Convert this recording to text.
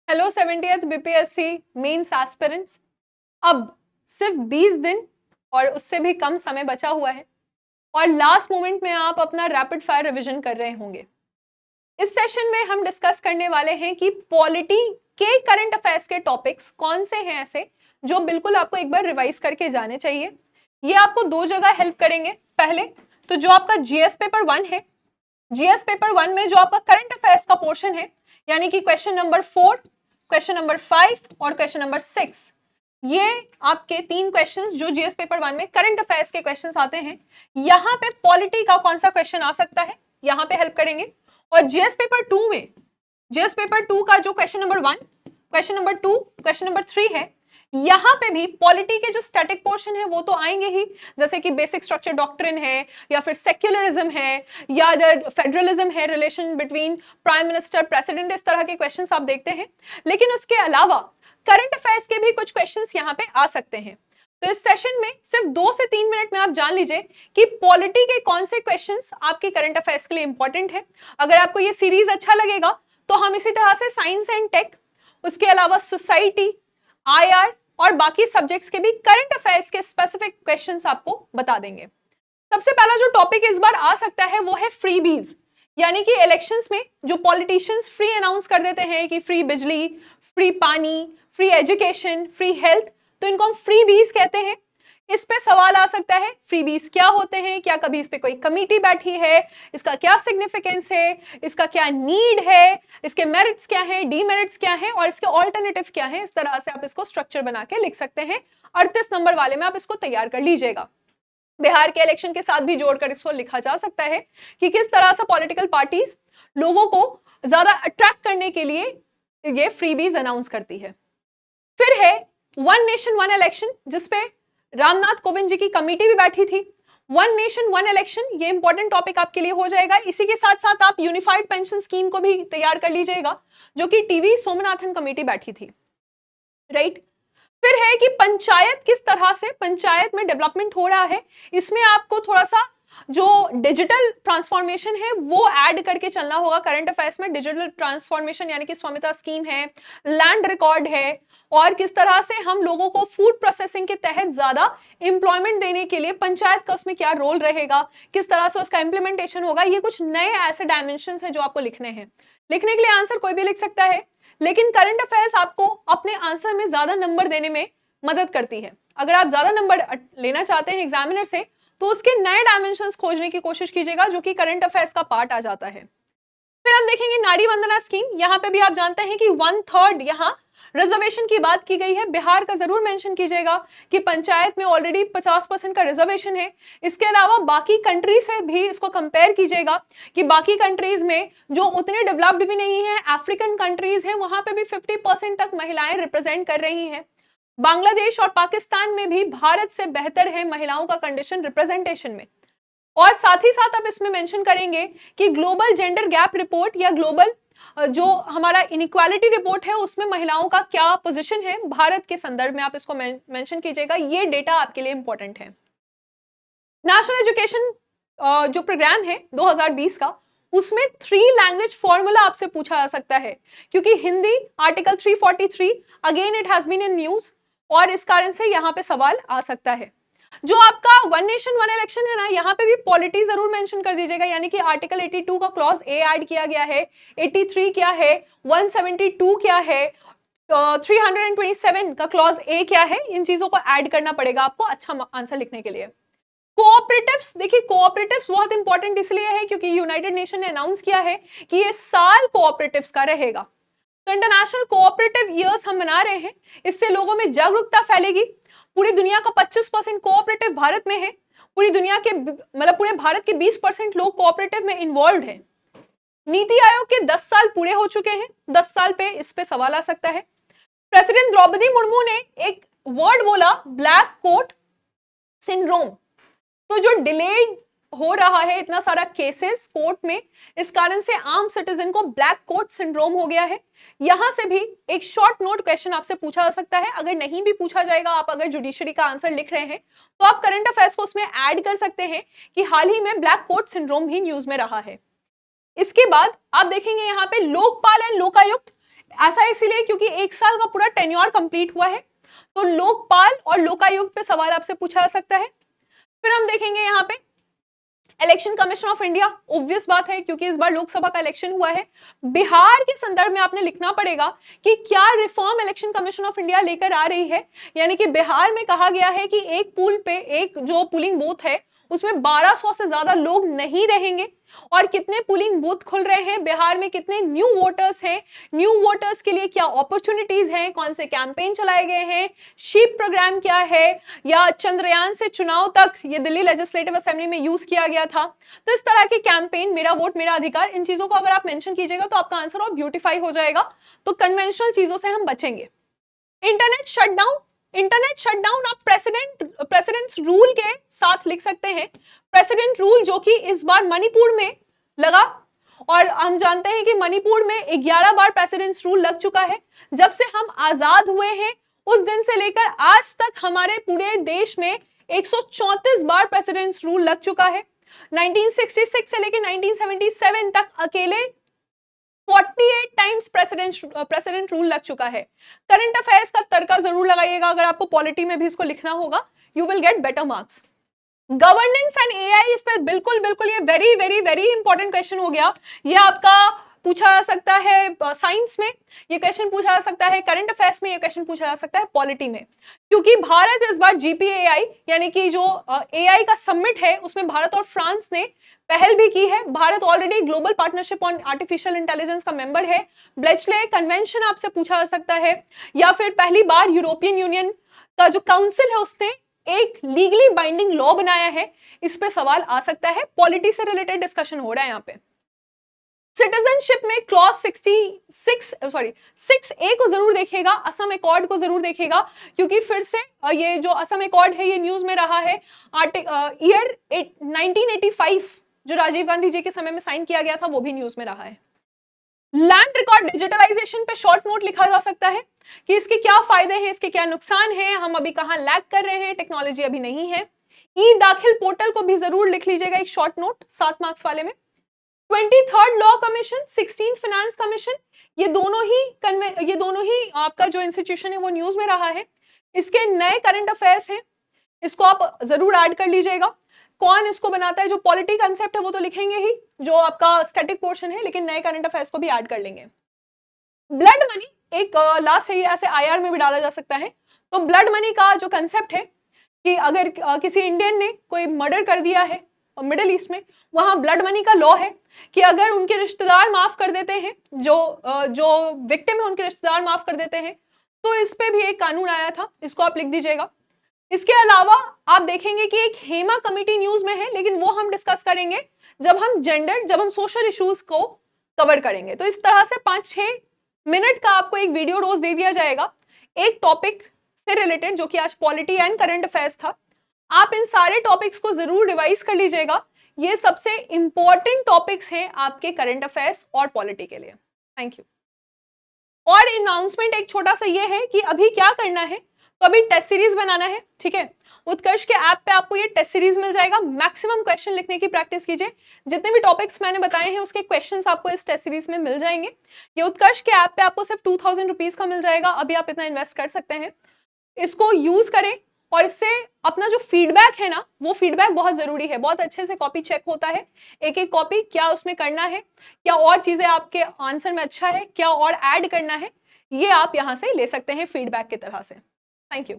Hello 70th BPSC mains aspirants. अब सिर्फ 20 दिन और उससे भी कम समय बचा हुआ है और लास्ट मोमेंट में आप अपना रैपिड फायर रिवीजन कर रहे होंगे। इस सेशन में हम डिस्कस करने वाले हैं कि पॉलिटी के करंट अफेयर्स के टॉपिक्स कौन से हैं ऐसे जो बिल्कुल आपको एक बार रिवाइज करके जाने चाहिए। ये आपको दो जगह हेल्प करेंगे। पहले तो जो आपका जीएस पेपर 1 है, जीएस पेपर 1 में जो आपका करंट अफेयर्स का पोर्शन है, यानी कि क्वेश्चन नंबर 4, क्वेश्चन नंबर 5 और क्वेश्चन नंबर 6, ये आपके तीन क्वेश्चंस जो जीएस पेपर 1 में करंट अफेयर्स के क्वेश्चंस आते हैं, यहां पे पॉलिटी का कौन सा क्वेश्चन आ सकता है, यहां पे हेल्प करेंगे। और जीएस पेपर 2 में, जीएस पेपर 2 का जो question number 1, question number 2, question number 3 है, यहां पे भी पॉलिटी के जो स्टैटिक पोर्शन है वो तो आएंगे ही, जैसे कि बेसिक स्ट्रक्चर डॉक्ट्रिन है, या फिर सेक्युलरिज्म है, या फेडरलिज्म है, relation between prime minister president, इस तरह के क्वेश्चंस आप देखते हैं। लेकिन उसके अलावा करंट अफेयर्स के भी कुछ क्वेश्चंस यहां पे आ सकते हैं। तो इस सेशन में सिर्फ 2 से 3 मिनट में आप जान लीजिए कि पॉलिटी के कौन से क्वेश्चंस आपके करंट अफेयर्स के लिए इंपॉर्टेंट है। अगर आपको ये सीरीज अच्छा लगेगा तो हम इसी तरह से साइंस एंड टेक, उसके अलावा सोसाइटी, आईआर और बाकी सब्जेक्ट्स के भी करंट अफेयर्स के स्पेसिफिक क्वेश्चंस आपको बता देंगे। सबसे पहला जो टॉपिक इस बार आ सकता है वो है फ्रीबीज, यानी कि इलेक्शंस में जो पॉलिटिशियंस फ्री अनाउंस कर देते हैं कि फ्री बिजली, फ्री पानी, फ्री एजुकेशन, फ्री हेल्थ, तो इनको हम फ्रीबीज कहते हैं। इस पे सवाल आ सकता है फ्रीबीज क्या होते हैं, क्या कभी इस पे कोई कमेटी बैठी है, इसका क्या सिग्निफिकेंस है, इसका क्या नीड है, इसके मेरिट्स क्या है, डीमेरिट्स क्या है और इसके ऑल्टरनेटिव क्या है। इस तरह से आप इसको स्ट्रक्चर बना के लिख सकते हैं। 38 नंबर वाले में आप इसको तैयार कर लीजिएगा। बिहार के इलेक्शन के साथ भी जोड़कर इसको लिखा जा सकता है कि किस तरह से पॉलिटिकल पार्टीज लोगों को ज्यादा अट्रैक्ट करने के लिए ये फ्रीबीज अनाउंस करती है। फिर है वन नेशन वन इलेक्शन, जिसपे रामनाथ कोविंद जी की कमेटी भी बैठी थी। वन नेशन वन इलेक्शन, ये इंपॉर्टेंट टॉपिक आपके लिए हो जाएगा। इसी के साथ साथ आप यूनिफाइड पेंशन स्कीम को भी तैयार कर लीजिएगा, जो कि टीवी सोमनाथन कमेटी बैठी थी, राइट। फिर है कि पंचायत, किस तरह से पंचायत में डेवलपमेंट हो रहा है, इसमें आपको थोड़ा सा जो डिजिटल ट्रांसफॉर्मेशन है वो ऐड करके चलना होगा। करंट अफेयर्स में डिजिटल ट्रांसफॉर्मेशन यानी कि स्वामित्व स्कीम है, लैंड रिकॉर्ड है, और किस तरह से हम लोगों को फूड प्रोसेसिंग के तहत ज्यादा इंप्लॉयमेंट देने के लिए पंचायत का उसमें क्या रोल रहेगा, किस तरह से उसका इंप्लीमेंटेशन होगा। ये कुछ नए ऐसे डायमेंशन है जो आपको लिखने हैं। लिखने के लिए आंसर कोई भी लिख सकता है, लेकिन करंट अफेयर्स आपको अपने आंसर में ज्यादा नंबर देने में मदद करती है। अगर आप ज्यादा नंबर लेना चाहते हैं एग्जामिनर से, तो उसके नए डायमेंशंस खोजने की कोशिश कीजिएगा, जो कि करंट अफेयर्स का पार्ट आ जाता है। फिर हम देखेंगे नारी वंदना स्कीम। यहाँ पे भी आप जानते हैं कि 1/3 यहाँ रिजर्वेशन की बात की गई है। बिहार का जरूर मेंशन कीजिएगा कि पंचायत में ऑलरेडी 50% का रिजर्वेशन है। इसके अलावा बाकी कंट्री से भी इसको कंपेयर कीजिएगा कि बाकी कंट्रीज में जो उतने डेवलप्ड भी नहीं है, अफ्रीकन कंट्रीज हैं, वहां पे भी 50% तक महिलाएं रिप्रेजेंट कर रही हैं। बांग्लादेश और पाकिस्तान में भी भारत से बेहतर है महिलाओं का कंडीशन रिप्रेजेंटेशन में। और साथ ही साथ आप इसमें मेंशन करेंगे कि ग्लोबल जेंडर गैप रिपोर्ट या ग्लोबल जो हमारा इनइक्वालिटी रिपोर्ट है उसमें महिलाओं का क्या पोजीशन है भारत के संदर्भ में, आप इसको मेंशन कीजिएगा। ये डेटा आपके लिए इंपॉर्टेंट है। नेशनल एजुकेशन जो प्रोग्राम है 2020 का, उसमें 3 लैंग्वेज फॉर्मूला आपसे पूछा जा सकता है, क्योंकि Hindi article 343 again it has been in news, और इस कारण से यहाँ पे सवाल आ सकता है। जो आपका वन नेशन वन इलेक्शन है ना, यहाँ पे भी पॉलिटी जरूर मेंशन कर दीजिएगा, यानी कि आर्टिकल 82 का क्लॉज ए ऐड किया गया है, 83 क्या है, 172 क्या है, 327 का क्लॉज ए क्या है, इन चीजों को ऐड करना पड़ेगा आपको अच्छा आंसर लिखने के लिए। कोऑपरेटिव्स, देखिए कोऑपरेटिव्स बहुत इंपॉर्टेंट इसलिए है क्योंकि यूनाइटेड नेशन ने अनाउंस किया है कि ये साल कोऑपरेटिव्स का रहेगा। तो इंटरनेशनल कोऑपरेटिव ईयर्स हम मना रहे हैं, इससे लोगों में जागरूकता फैलेगी। पूरी दुनिया का 25% कोऑपरेटिव भारत में है। पूरी दुनिया के मतलब पूरे भारत के 20% लोग कोऑपरेटिव में इन्वॉल्व हैं। नीति आयोग के 10 साल पूरे हो चुके हैं, 10 साल पे इस पे सवाल आ सकता है। प्रेसिडेंट द्रौपदी मुर्मू ने एक वर्ड बोला, ब्लैक कोट सिंड्रोम। तो जो डिलेड हो रहा है इतना सारा केसेस कोर्ट में, इस कारण से आम सिटीजन को ब्लैक कोट सिंड्रोम हो गया है। यहां से भी एक शॉर्ट नोट क्वेश्चन आपसे पूछा जा सकता है। अगर नहीं भी पूछा जाएगा, आप अगर जुडिशरी का आंसर लिख रहे हैं, तो आप करंट अफेयर्स को उसमें ऐड कर सकते हैं कि हाल ही में ब्लैक कोट सिंड्रोम भी न्यूज में रहा है। इसके बाद आप देखेंगे यहाँ पे लोकपाल एंड लोकायुक्त, ऐसा इसीलिए क्योंकि 1 साल का पूरा टेन्योर कंप्लीट हुआ है, तो लोकपाल और लोकायुक्त पे सवाल आपसे पूछा जा सकता है। फिर हम देखेंगे यहाँ पे election commission of India, obvious बात है क्योंकि इस बार लोकसभा का इलेक्शन हुआ है। बिहार के संदर्भ में आपने लिखना पड़ेगा कि क्या reform election commission of India लेकर आ रही है, यानी कि बिहार में कहा गया है कि एक पूल पे एक जो पुलिंग बूथ है उसमें 1200 से ज्यादा लोग नहीं रहेंगे, और कितने पुलिंग बूथ खुल रहे हैं बिहार में, कितने न्यू वोटर्स हैं, न्यू वोटर्स के लिए क्या अपॉर्चुनिटीज हैं, कौन से कैंपेन चलाए गए हैं, शीप प्रोग्राम क्या है, या चंद्रयान से चुनाव तक ये दिल्ली लेजिस्लेटिव असेंबली में यूज किया गया था। तो इस तरह के कैंपेन, मेरा वोट मेरा अधिकार, इन चीजों को अगर आप मेंशन कीजिएगा तो आपका आंसर और ब्यूटीफाई हो जाएगा। तो कन्वेंशनल चीजों से हम बचेंगे। इंटरनेट शटडाउन, इंटरनेट शटडाउन आप प्रेसिडेंट्स रूल के साथ लिख सकते हैं। प्रेसिडेंट रूल जो कि इस बार मणिपुर में लगा, और हम जानते हैं कि मणिपुर में 11 बार प्रेसिडेंट्स रूल लग चुका है। जब से हम आजाद हुए हैं उस दिन से लेकर आज तक हमारे पूरे देश में 134 बार प्रेसिडेंट्स रूल लग चुका है। 1966 से लेकर 1977 तक अकेले 48 टाइम्स प्रेसिडेंट रूल लग चुका है। करंट अफेयर्स का तड़का जरूर लगाइएगा, अगर आपको पॉलिटी में भी इसको लिखना होगा, you will get better marks. Governance and AI, इस पर बिल्कुल बिल्कुल ये very very very important question हो गया। ये आपका पूछा जा सकता है साइंस में, ये क्वेश्चन पूछा जा सकता है करंट अफेयर्स में, ये क्वेश्चन पूछा जा सकता है पॉलिटी में, क्योंकि भारत इस बार जीपीएआई यानी कि जो एआई का समिट है उसमें भारत और फ्रांस ने पहल भी की है। Bharat already global partnership on artificial intelligence का मेंबर है। ब्लेचले कन्वेंशन आपसे पूछा जा सकता है, या फिर पहली बार यूरोपियन यूनियन का जो काउंसिल है उसने एक लीगली बाइंडिंग लॉ बनाया है, इस पे सवाल आ सकता है। पॉलिटी से रिलेटेड डिस्कशन हो रहा है यहाँ पे। सिटीजनशिप में क्लॉज 6A को जरूर देखिएगा, असम अकॉर्ड को जरूर देखिएगा, क्योंकि फिर से ये जो असम अकॉर्ड है ये न्यूज में रहा है। ईयर 1985 जो राजीव गांधी जी के समय में साइन किया गया था वो भी न्यूज में रहा है। लैंड रिकॉर्ड डिजिटलाइजेशन पे शॉर्ट नोट लिखा जा सकता है कि इसके क्या फायदे हैं, इसके क्या नुकसान हैं, हम अभी कहां लैग कर रहे हैं, टेक्नोलॉजी अभी नहीं है। ई दाखिल पोर्टल को भी जरूर लिख लीजिएगा, एक शॉर्ट नोट 7 मार्क्स वाले में। 23rd law commission, 16th finance commission, ये दोनों ही आपका जो इंस्टीट्यूशन है वो न्यूज में रहा है। इसके नए करंट अफेयर्स हैं, इसको आप जरूर ऐड कर लीजिएगा। कौन इसको बनाता है, जो पॉलिटी कंसेप्ट है वो तो लिखेंगे ही, जो आपका स्टैटिक पोर्शन है, लेकिन नए करंट अफेयर्स को भी ऐड कर लेंगे। ब्लड मनी एक लास्ट है, ऐसे आईआर में भी डाला जा सकता है। तो ब्लड मनी का जो कंसेप्ट है कि अगर किसी इंडियन ने कोई मर्डर कर दिया है मिडिल ईस्ट में, वहां ब्लड मनी का लॉ है कि अगर उनके रिश्तेदार माफ कर देते हैं, जो विक्टिम है उनके रिश्तेदार माफ कर देते हैं, तो इस पे भी एक कानून आया था, इसको आप लिख दीजिएगा। इसके अलावा आप देखेंगे कि एक हेमा कमेटी न्यूज में है, लेकिन वो हम डिस्कस करेंगे जब हम सोशल इश्यूज को कवर करेंगे। तो इस तरह से 5-6 मिनट का आपको एक वीडियो रोज दे दिया जाएगा एक टॉपिक से रिलेटेड, जो कि आज पॉलिटी एंड करंट अफेयर्स था। आप इन सारे टॉपिक्स को जरूर रिवाइज कर लीजिएगा, ये सबसे इंपॉर्टेंट टॉपिक्स हैं आपके करंट अफेयर्स और पॉलिटी के लिए। Thank you. और अनाउंसमेंट एक छोटा सा ये है कि अभी क्या करना है, तो अभी टेस्ट सीरीज बनाना है, ठीक है। उत्कर्ष के ऐप पे आपको ये टेस्ट सीरीज मिल जाएगा, मैक्सिमम क्वेश्चन लिखने की प्रैक्टिस कीजिए। जितने भी टॉपिक्स मैंने बताए हैं उसके क्वेश्चंस आपको इस टेस्ट सीरीज में मिल जाएंगे। ये उत्कर्ष के ऐप पे आपको सिर्फ 2000 रुपीज का मिल जाएगा, अभी आप इतना इन्वेस्ट कर सकते हैं। इसको यूज करें और इससे अपना जो फीडबैक है ना, वो फीडबैक बहुत जरूरी है। बहुत अच्छे से कॉपी चेक होता है, एक एक कॉपी, क्या उसमें करना है, क्या और चीजें आपके आंसर में अच्छा है, क्या और ऐड करना है, ये आप यहाँ से ले सकते हैं फीडबैक की तरह से। Thank you.